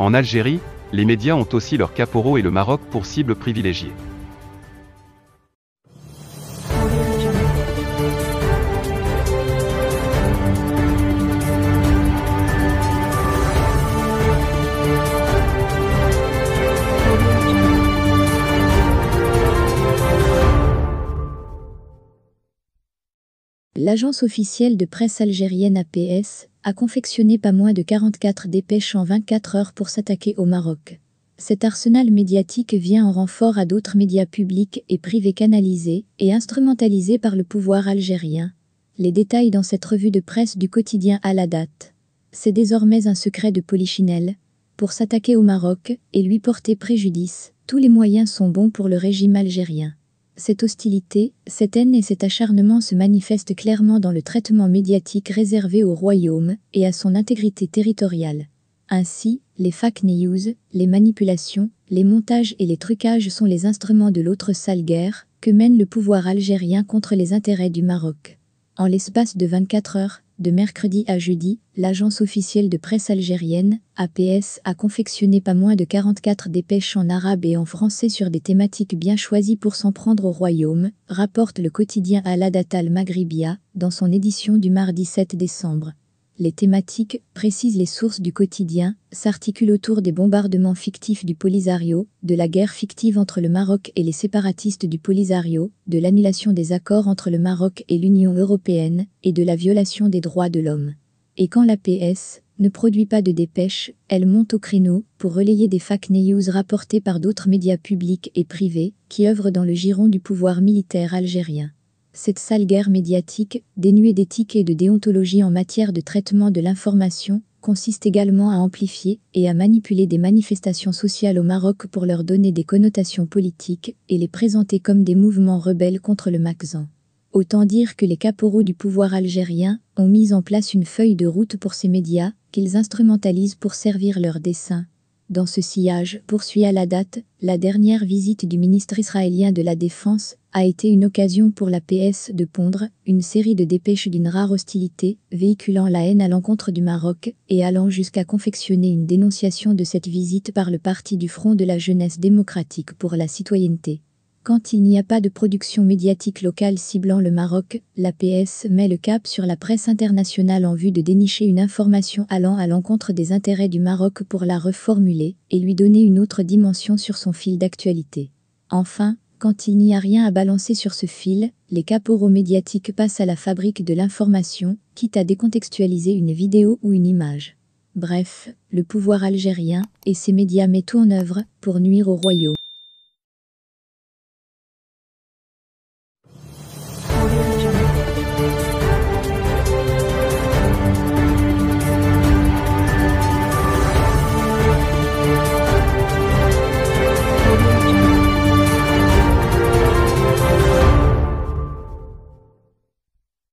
En Algérie, les médias ont aussi leurs caporaux et le Maroc pour cible privilégiée. L'agence officielle de presse algérienne APS a confectionné pas moins de 44 dépêches en 24 heures pour s'attaquer au Maroc. Cet arsenal médiatique vient en renfort à d'autres médias publics et privés canalisés et instrumentalisés par le pouvoir algérien. Les détails dans cette revue de presse du quotidien Al-Hadat. C'est désormais un secret de Polichinelle. Pour s'attaquer au Maroc et lui porter préjudice, tous les moyens sont bons pour le régime algérien. Cette hostilité, cette haine et cet acharnement se manifestent clairement dans le traitement médiatique réservé au royaume et à son intégrité territoriale. Ainsi, les fake news, les manipulations, les montages et les trucages sont les instruments de l'autre sale guerre que mène le pouvoir algérien contre les intérêts du Maroc. En l'espace de 24 heures, de mercredi à jeudi, l'agence officielle de presse algérienne, APS, a confectionné pas moins de 44 dépêches en arabe et en français sur des thématiques bien choisies pour s'en prendre au royaume, rapporte le quotidien Al-Hadat Al-Maghribia, dans son édition du mardi 7 décembre. Les thématiques, précisent les sources du quotidien, s'articulent autour des bombardements fictifs du Polisario, de la guerre fictive entre le Maroc et les séparatistes du Polisario, de l'annulation des accords entre le Maroc et l'Union européenne, et de la violation des droits de l'homme. Et quand l'APS ne produit pas de dépêches, elle monte au créneau pour relayer des fake news rapportées par d'autres médias publics et privés qui œuvrent dans le giron du pouvoir militaire algérien. Cette sale guerre médiatique, dénuée d'éthique et de déontologie en matière de traitement de l'information, consiste également à amplifier et à manipuler des manifestations sociales au Maroc pour leur donner des connotations politiques et les présenter comme des mouvements rebelles contre le Makzan. Autant dire que les caporaux du pouvoir algérien ont mis en place une feuille de route pour ces médias, qu'ils instrumentalisent pour servir leurs desseins. Dans ce sillage, poursuit Al-Hadat, la dernière visite du ministre israélien de la Défense a été une occasion pour l'APS de pondre une série de dépêches d'une rare hostilité, véhiculant la haine à l'encontre du Maroc et allant jusqu'à confectionner une dénonciation de cette visite par le parti du Front de la Jeunesse démocratique pour la citoyenneté. Quand il n'y a pas de production médiatique locale ciblant le Maroc, l'APS met le cap sur la presse internationale en vue de dénicher une information allant à l'encontre des intérêts du Maroc pour la reformuler et lui donner une autre dimension sur son fil d'actualité. Enfin, quand il n'y a rien à balancer sur ce fil, les caporaux médiatiques passent à la fabrique de l'information, quitte à décontextualiser une vidéo ou une image. Bref, le pouvoir algérien et ses médias mettent tout en œuvre pour nuire au royaume.